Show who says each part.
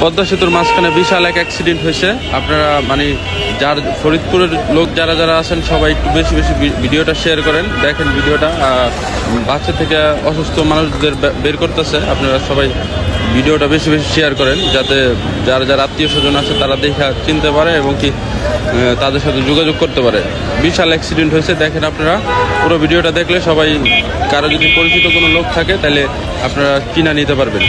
Speaker 1: পদ্মা সেতুর মাঝখানে বিশাল এক অ্যাক্সিডেন্ট হয়েছে। আপনারা মানে ফরিদপুরের লোক যারা যারা আছেন সবাই একটু বেশি বেশি ভিডিওটা শেয়ার করেন, দেখেন ভিডিওটা। বাচ্চা থেকে অসুস্থ মানুষদের বের করতেছে, আপনারা সবাই ভিডিওটা বেশি বেশি শেয়ার করেন, যাতে যারা যারা আত্মীয় স্বজন আছে তারা দেখা চিনতে পারে এবং কি তাদের সাথে যোগাযোগ করতে পারে। বিশাল অ্যাক্সিডেন্ট হয়েছে, দেখেন আপনারা পুরো ভিডিওটা দেখলে সবাই, কারো যদি পরিচিত কোনো লোক থাকে তাহলে আপনারা কিনা নিতে পারবেন।